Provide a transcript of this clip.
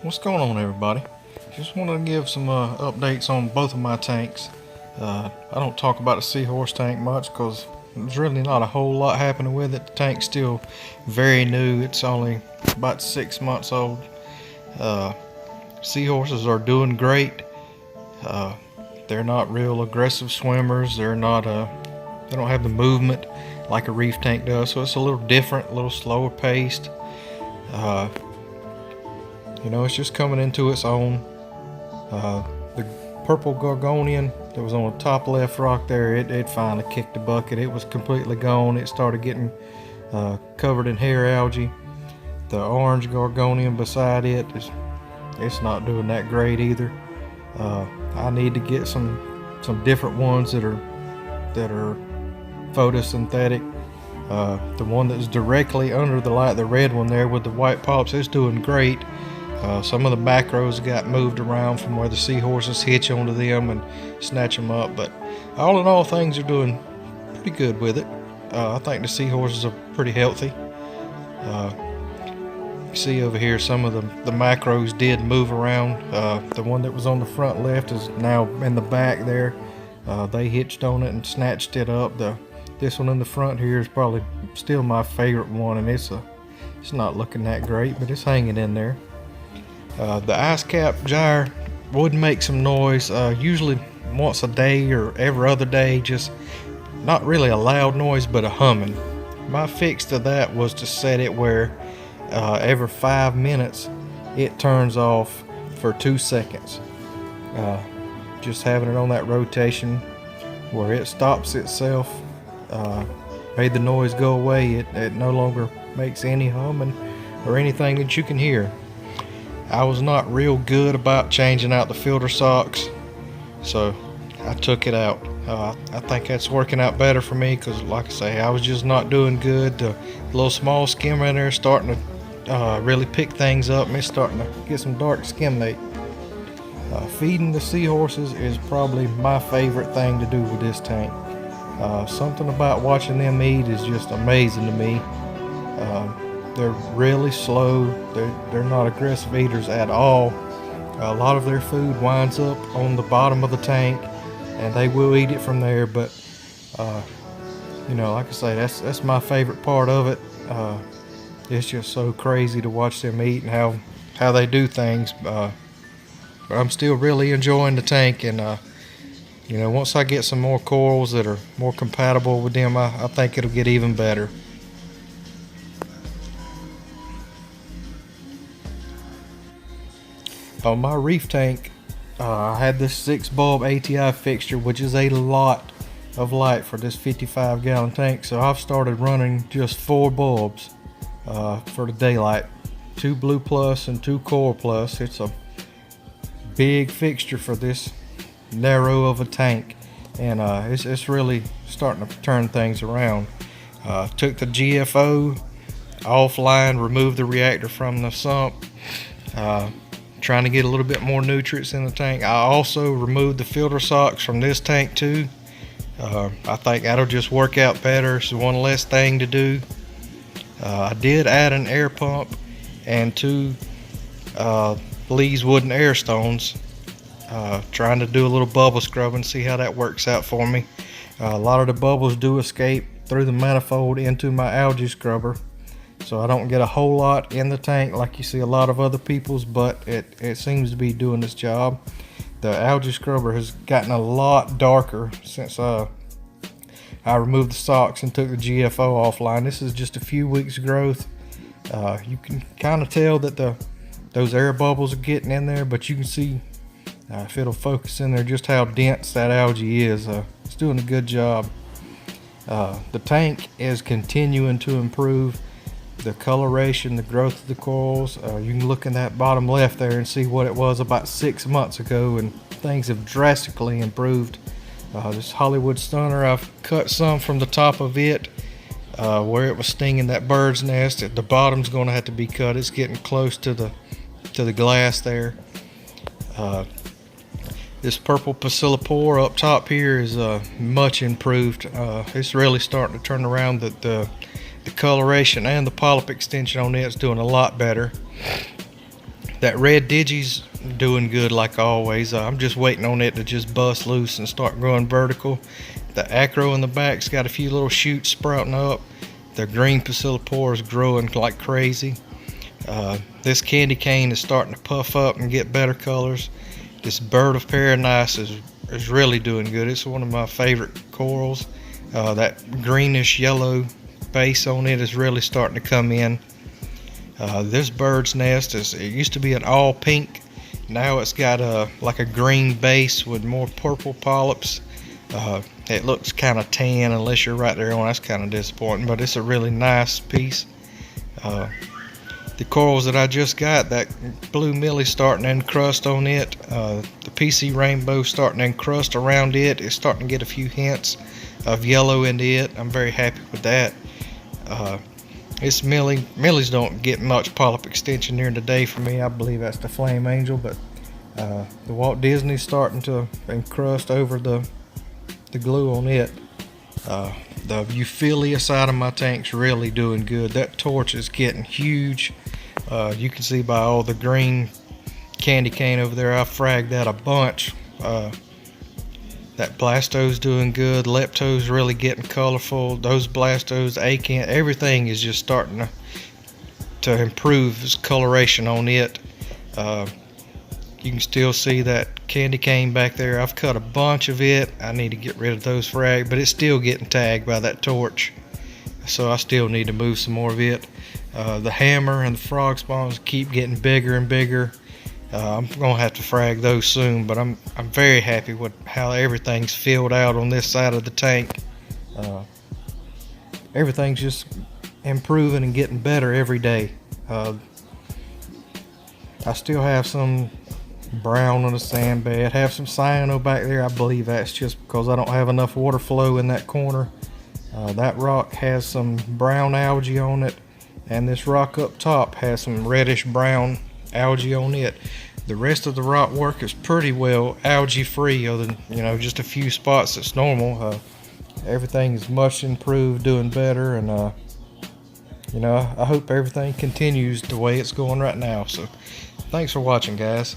What's going on, everybody? Just wanted to give some updates on both of my tanks. I don't talk about the seahorse tank much because there's really not a whole lot happening with it. The tank's still very new. It's only about 6 months old. Seahorses are doing great. They're not real aggressive swimmers. They don't have the movement like a reef tank does, so it's a little different, a little slower paced. It's just coming into its own. The purple gorgonian that was on the top left rock there, it finally kicked the bucket. It was completely gone. It started getting covered in hair algae. The orange gorgonian beside it's not doing that great either. I need to get some different ones that are photosynthetic. The one that's directly under the light, the red one there with the white pops, is doing great. Some of the macros got moved around from where the seahorses hitch onto them and snatch them up, but all in all, things are doing pretty good with it. I think the seahorses are pretty healthy. You see over here some of the macros did move around. The one that was on the front left is now in the back there. They hitched on it and snatched it up. This one in the front here is probably still my favorite one, and it's not looking that great, but it's hanging in there. The ice cap gyre would make some noise, usually once a day or every other day, just not really a loud noise, but a humming. My fix to that was to set it where every 5 minutes it turns off for 2 seconds. Just having it on that rotation where it stops itself, made the noise go away. It no longer makes any humming or anything that you can hear. I was not real good about changing out the filter socks, so I took it out. I think that's working out better for me because, like I say, I was just not doing good. The little small skimmer in there is starting to really pick things up, and it's starting to get some dark skimmate. Feeding the seahorses is probably my favorite thing to do with this tank. Something about watching them eat is just amazing to me. They're really slow. They're not aggressive eaters at all. A lot of their food winds up on the bottom of the tank, and they will eat it from there. But like I say, that's my favorite part of it. It's just so crazy to watch them eat and how they do things. But I'm still really enjoying the tank, and once I get some more corals that are more compatible with them, I think it'll get even better. On my reef tank, I had this 6 bulb ATI fixture, which is a lot of light for this 55-gallon tank. So I've started running just 4 bulbs for the daylight, 2 blue plus and 2 coral plus. It's a big fixture for this narrow of a tank, and it's really starting to turn things around. Took the GFO offline, removed the reactor from the sump. Trying to get a little bit more nutrients in the tank. I also removed the filter socks from this tank too. I think that'll just work out better. It's one less thing to do. I did add an air pump and 2 Lee's wooden air stones. Trying to do a little bubble scrubbing, see how that works out for me. A lot of the bubbles do escape through the manifold into my algae scrubber, so I don't get a whole lot in the tank like you see a lot of other people's, but it seems to be doing its job. The algae scrubber has gotten a lot darker since I removed the socks and took the GFO offline. This is just a few weeks growth. You can kind of tell that those air bubbles are getting in there, but you can see if it'll focus in there just how dense that algae is. It's doing a good job. The tank is continuing to improve. The coloration, the growth of the corals, you can look in that bottom left there and see what it was about 6 months ago, and things have drastically improved. This Hollywood stunner, I've cut some from the top of it where it was stinging that bird's nest. The bottom's going to have to be cut. It's getting close to the glass there. This purple Bacillopore up top here is much improved. It's really starting to turn around. The coloration and the polyp extension on it's doing a lot better. That red Digi's doing good like always. I'm just waiting on it to just bust loose and start growing vertical. The acro in the back's got a few little shoots sprouting up. The green Pasillipora is growing like crazy. This candy cane is starting to puff up and get better colors. This bird of paradise is really doing good. It's one of my favorite corals. That greenish yellow base on it is really starting to come in. This bird's nest it used to be an all pink. Now it's got like a green base with more purple polyps. It looks kind of tan unless you're right there on. That's kind of disappointing, but it's a really nice piece. The corals that I just got, that blue millie's starting to encrust on it. The PC rainbow starting to encrust around it. It's starting to get a few hints of yellow into it. I'm very happy with that. This millies don't get much polyp extension during the day for me. I believe that's the flame angel, but the Walt Disney's starting to encrust over the glue on it. The Euphilia side of my tank's really doing good. That torch is getting huge. You can see by all the green candy cane over there, I fragged that a bunch. That Blasto's doing good. Lepto's really getting colorful. Those Blastos, Acan, everything is just starting to improve its coloration on it. You can still see that candy cane back there. I've cut a bunch of it. I need to get rid of those frag, but it's still getting tagged by that torch. So I still need to move some more of it. The hammer and the frog spawns keep getting bigger and bigger. I'm gonna have to frag those soon, but I'm very happy with how everything's filled out on this side of the tank. Everything's just improving and getting better every day. I still have some brown on the sand bed, have some cyano back there. I believe that's just because I don't have enough water flow in that corner. That rock has some brown algae on it, and this rock up top has some reddish brown algae on it. The rest of the rock work is pretty well algae free, other than just a few spots that's normal. Everything is much improved, doing better, and I hope everything continues the way it's going right now. So thanks for watching, guys.